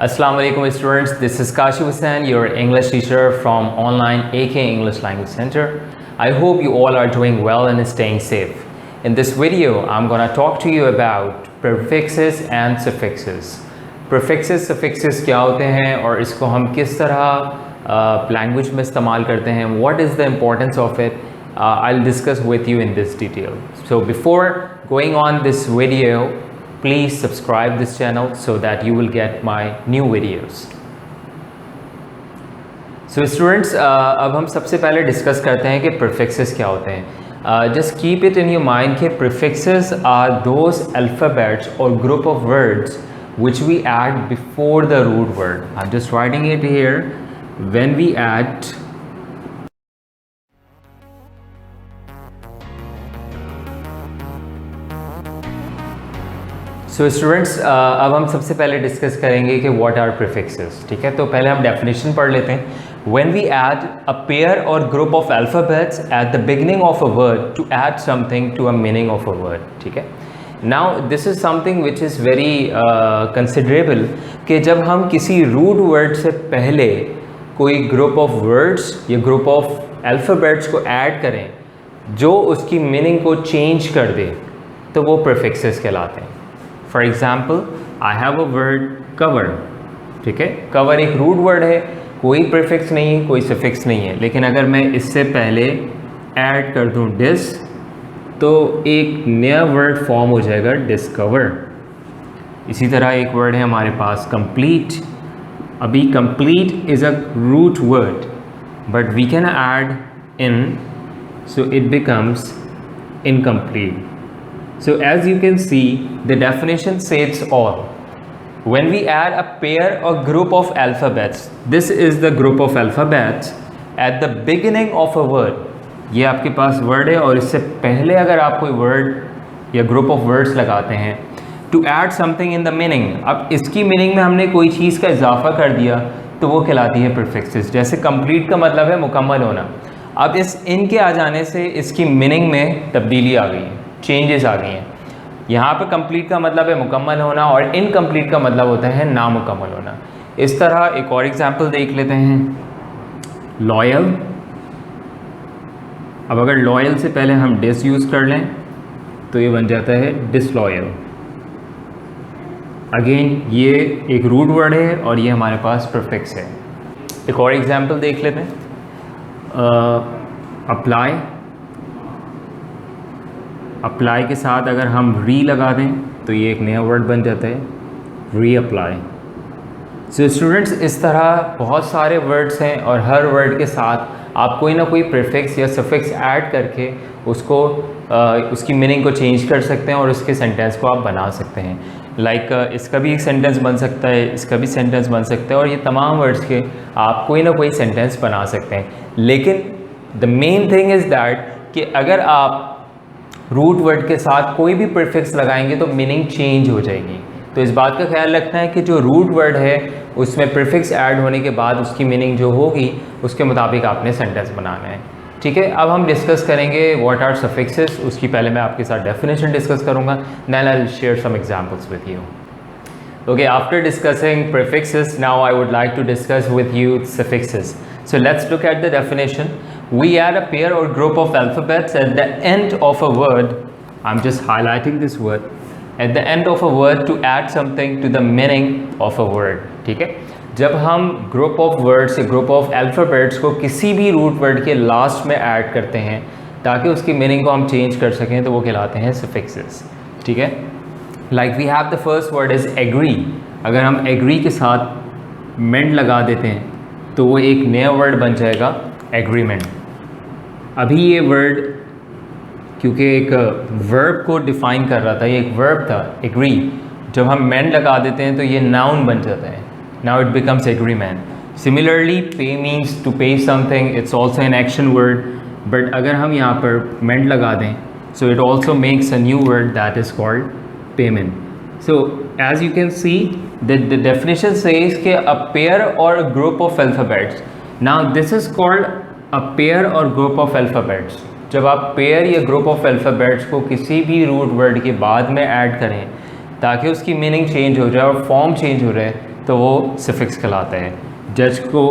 Assalamu alaikum students, this is Kashi Hussain, your English teacher from online AK English Language Center. I hope you all are doing well and staying safe. In this video, I'm gonna talk to you about prefixes and suffixes. Prefixes, suffixes क्या होते हैं और इसको हम किस तरह language में इस्तेमाल करते हैं? What is the importance of it? I'll discuss with you in this detail. So before going on this video, please subscribe this channel so that you will get my new videos. So students, अब हम सबसे पहले discuss करते हैं कि prefixes क्या होते हैं. Just keep it in your mind कि prefixes are those alphabets or group of words which we add before the root word. I'm just writing it here. When we add so students, अब हम सबसे पहले discuss करेंगे कि what are prefixes. ठीक है, तो पहले हम डेफिनेशन पढ़ लेते हैं. When we add a pair or group of alphabets at the beginning of a word to add something to a meaning of a word. ठीक है, now this is something which is very considerable कि जब हम किसी root word से पहले कोई group of words या ग्रुप ऑफ अल्फ़ाबेट्स को ऐड करें जो उसकी मीनिंग को चेंज कर दे तो वो प्रीफिक्सेस कहलाते हैं. For example, I have a word cover. ठीक है, कवर एक रूट वर्ड है, कोई प्रीफिक्स नहीं है, कोई सफिक्स नहीं है. लेकिन अगर मैं इससे पहले ऐड कर दूं डिस तो एक नया वर्ड फॉर्म हो जाएगा डिस्कवर. इसी तरह एक वर्ड है हमारे पास कंप्लीट. अभी complete is a root word but we can add in so it becomes incomplete. So as you can see, the definition says all. When we add a pair or group of alphabets, this is the group of alphabets at the beginning of a word. ये आपके पास word है और इससे पहले अगर आप कोई word या group of words लगाते हैं to add something in the meaning. अब इसकी meaning में हमने कोई चीज़ का इजाफा कर दिया तो वो कहलाती है prefixes. जैसे complete का मतलब है मुकम्मल होना. अब इस इनके आ जाने से इसकी meaning में तब्दीली आ गई है, चेंजेस आ गई हैं. यहाँ पे कंप्लीट का मतलब है मुकम्मल होना और इनकम्प्लीट का मतलब होता है नामुकम्मल होना. इस तरह एक और एग्जांपल देख लेते हैं. लॉयल. अब अगर लॉयल से पहले हम डिस यूज़ कर लें तो ये बन जाता है डिसलॉयल. अगेन ये एक रूट वर्ड है और ये हमारे पास प्रीफिक्स है. एक और एग्जांपल देख लेते हैं. अप्लाई. अप्लाई के साथ अगर हम री लगा दें तो ये एक नया वर्ड बन जाता है री अप्लाई. सो स्टूडेंट्स, इस तरह बहुत सारे वर्ड्स हैं और हर वर्ड के साथ आप कोई ना कोई प्रीफिक्स या सफिक्स ऐड करके उसको उसकी मीनिंग को चेंज कर सकते हैं और उसके सेंटेंस को आप बना सकते हैं. लाइक इसका भी एक सेंटेंस बन सकता है, इसका भी सेंटेंस बन सकता है और ये तमाम वर्ड्स के आप कोई ना कोई सेंटेंस बना सकते हैं. लेकिन the main thing is that कि अगर आप रूट वर्ड के साथ कोई भी प्रीफिक्स लगाएंगे तो मीनिंग चेंज हो जाएगी. तो इस बात का ख्याल रखना है कि जो रूट वर्ड है उसमें प्रीफिक्स ऐड होने के बाद उसकी मीनिंग जो होगी उसके मुताबिक आपने सेंटेंस बनाना है. ठीक है, अब हम डिस्कस करेंगे व्हाट आर सफिक्सेस. उसकी पहले मैं आपके साथ डेफिनेशन डिस्कस करूँगा, then I will share some examples with you. Okay, after discussing prefixes, now I would like to discuss with you suffixes. So let's look at the definition. We add a pair or group of alphabets at the end of a word. I'm just highlighting this word. At the end of a word to add something to the meaning of a word. ठीक है, जब हम group of words या group of alphabets को किसी भी root word के last में add करते हैं ताकि उसकी meaning को हम change कर सकें तो वो कहलाते हैं suffixes. ठीक है, like we have the first word is agree. अगर हम एग्री के साथ मेंट लगा देते हैं तो वो एक नया वर्ड बन जाएगा एग्रीमेंट. अभी ये वर्ड क्योंकि एक वर्ब को डिफ़ाइन कर रहा था, ये एक वर्ब था एग्री. जब हम मेंट लगा देते हैं तो ये नाउन बन जाता है. Now it becomes agreement. Similarly पे मीन्स टू पे something, it's also an action word. But अगर हम यहाँ पर मेंट लगा दें so it also makes a new word that is called payment. So as you can see that the definition says कि a pair or a group of alphabets. Now this is called a pair or group of alphabets. जब आप pair या group of alphabets को किसी भी root word के बाद में ऐड करें ताकि उसकी मीनिंग चेंज हो जाए और फॉर्म चेंज हो जाए तो वो सफिक्स कहलाता है। जज को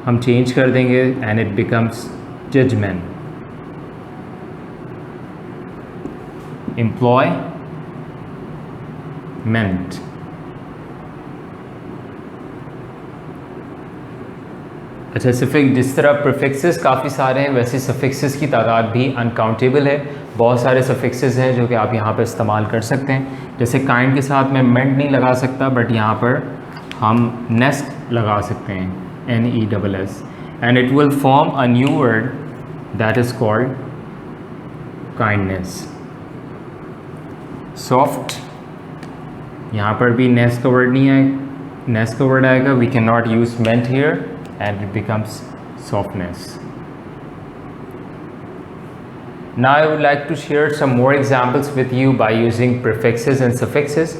हम चेंज कर देंगे and it becomes judgement. Employment, अच्छा सफिक्स, जिस तरह प्रीफिक्सेस काफ़ी सारे हैं वैसे सफिक्सेस की तादाद भी अनकाउंटेबल है। बहुत सारे सफिक्सेस हैं जो कि आप यहाँ पर इस्तेमाल कर सकते हैं। जैसे काइंड के साथ मैं मेंट नहीं लगा सकता, बट यहाँ पर हम नेस्ट लगा सकते हैं, NESS, and it will form a new word that is called kindness. Soft, यहाँ पर भी नेस्ट का वर्ड नहीं आएगा, नेस्ट का वर्ड आएगा। We can not use ment here and it becomes softness. Now I would like to share some more examples with you by using prefixes and suffixes.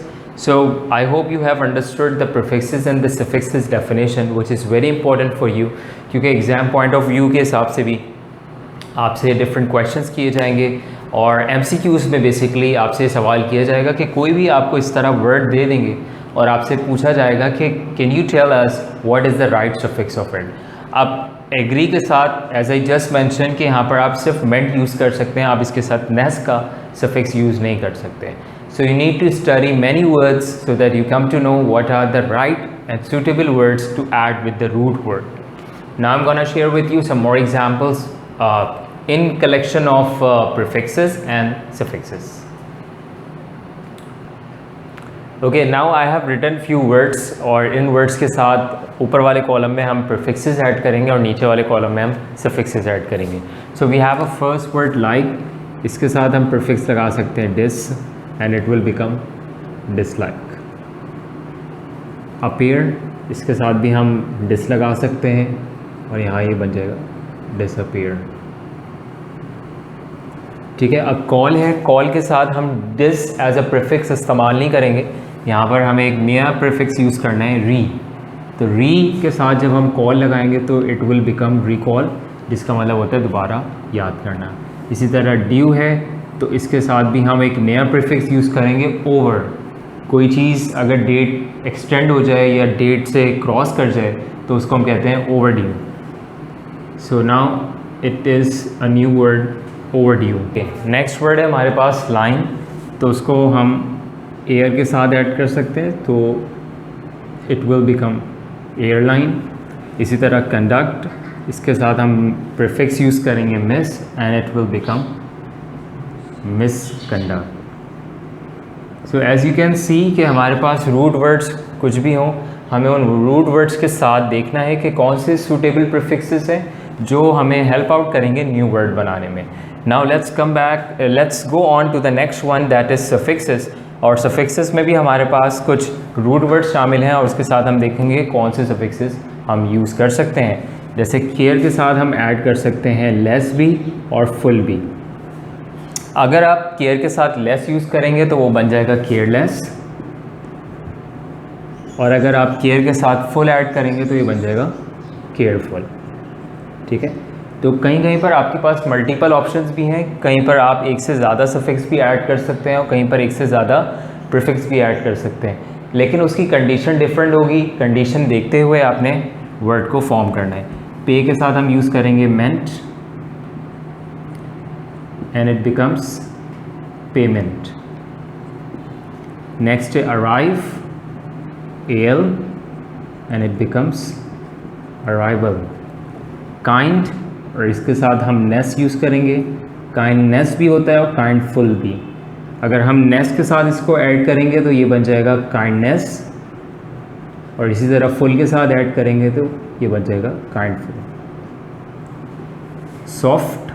So I hope you have understood the prefixes and the suffixes definition, which is very important for you, क्योंकि exam point of view के हिसाब से भी आपसे different questions किए जाएंगे और MCQs में basically आपसे सवाल किया जाएगा कि कोई भी आपको इस तरह word दे देंगे और आपसे पूछा जाएगा कि can you tell us what is the right suffix of it. अब एग्री के साथ एज आई जस्ट मेंशन कि यहाँ पर आप सिर्फ मेंट यूज़ कर सकते हैं, आप इसके साथ नेस का सफिक्स यूज़ नहीं कर सकते। So you need to study many words so that you come to know what are the right and suitable words to add with the root word. Now I am gonna share with you some more examples in collection of prefixes and suffixes. Okay, now I have written few words और in words के साथ ऊपर वाले column में हम prefixes add करेंगे और नीचे वाले कॉलम में हम सफिक्सेस ऐड करेंगे। So we have a first word like, इसके साथ हम प्रीफिक्स लगा सकते हैं dis and it will become dislike. Appear, इसके साथ भी हम डिस लगा सकते हैं और यहाँ ये बन जाएगा डिसअपीयर। ठीक है, अब कॉल है, कॉल के साथ हम डिस एज अ प्रीफिक्स इस्तेमाल नहीं करेंगे, यहाँ पर हमें एक नया प्रीफिक्स यूज़ करना है री। तो री के साथ जब हम कॉल लगाएंगे तो इट विल बिकम रिकॉल, जिसका मतलब होता है दोबारा याद करना। इसी तरह ड्यू है तो इसके साथ भी हम एक नया प्रीफिक्स यूज़ करेंगे ओवर। कोई चीज़ अगर डेट एक्सटेंड हो जाए या डेट से क्रॉस कर जाए तो उसको हम कहते हैं over due. So now it is a new word over due. Next word है हमारे पास लाइन, तो उसको हम एयर के साथ ऐड कर सकते हैं तो इट विल बिकम एयरलाइन। इसी तरह कंडक्ट, इसके साथ हम प्रीफिक्स यूज़ करेंगे mis and it will become misconduct. So as you can see कि हमारे पास रूट वर्ड्स कुछ भी हों, हमें उन रूट वर्ड्स के साथ देखना है कि कौन से सूटेबल प्रीफिक्सेस हैं जो हमें हेल्प आउट करेंगे न्यू वर्ड बनाने में। Now let's come back, let's go on to the next one that is suffixes. और सफिक्सेस में भी हमारे पास कुछ रूट वर्ड्स शामिल हैं और उसके साथ हम देखेंगे कौन से सफिक्सेस हम यूज़ कर सकते हैं। जैसे केयर के साथ हम ऐड कर सकते हैं लेस भी और फुल भी। अगर आप केयर के साथ लेस यूज़ करेंगे तो वो बन जाएगा केयरलेस, और अगर आप केयर के साथ फुल ऐड करेंगे तो ये बन जाएगा केयरफुल। ठीक है, तो कहीं कहीं पर आपके पास मल्टीपल ऑप्शंस भी हैं, कहीं पर आप एक से ज़्यादा सफिक्स भी ऐड कर सकते हैं और कहीं पर एक से ज़्यादा प्रीफिक्स भी ऐड कर सकते हैं, लेकिन उसकी कंडीशन डिफरेंट होगी। कंडीशन देखते हुए आपने वर्ड को फॉर्म करना है। पे के साथ हम यूज़ करेंगे ment and it becomes payment. Next है arrive, al and it becomes arrival. Kind, और इसके साथ हम नेस यूज़ करेंगे, काइंडनेस भी होता है और काइंडफुल भी। अगर हम नेस के साथ इसको ऐड करेंगे तो ये बन जाएगा काइंडनेस, और इसी तरह फुल के साथ ऐड करेंगे तो ये बन जाएगा काइंडफुल। सॉफ्ट,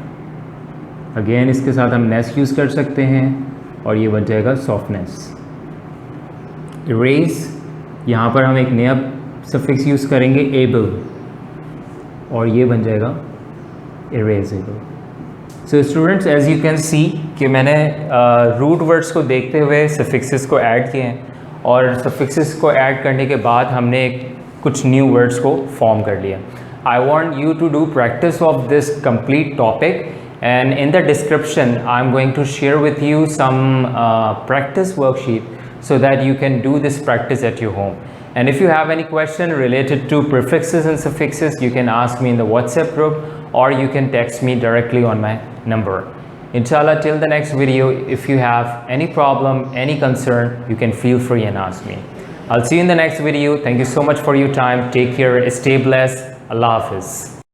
अगेन इसके साथ हम नेस यूज़ कर सकते हैं और ये बन जाएगा सॉफ्टनेस। इरेज, यहाँ पर हम एक नया सफिक्स यूज़ करेंगे एबल, और ये बन जाएगा erasable. So students, as you can see कि मैंने रूट वर्ड्स को देखते हुए सफिक्सेस को ऐड किए हैं, और सफिक्सेस को ऐड करने के बाद हमने कुछ न्यू वर्ड्स को फॉर्म कर लिया। I want you to do practice of this complete topic, and in the description I am going to share with you some practice worksheet so that you can do this practice at your home. And if you have any question related to prefixes and suffixes, you can ask me in the WhatsApp group, or you can text me directly on my number. Inshallah, till the next video, if you have any problem, any concern, you can feel free and ask me. I'll see you in the next video. Thank you so much for your time. Take care. Stay blessed. Allah Hafiz.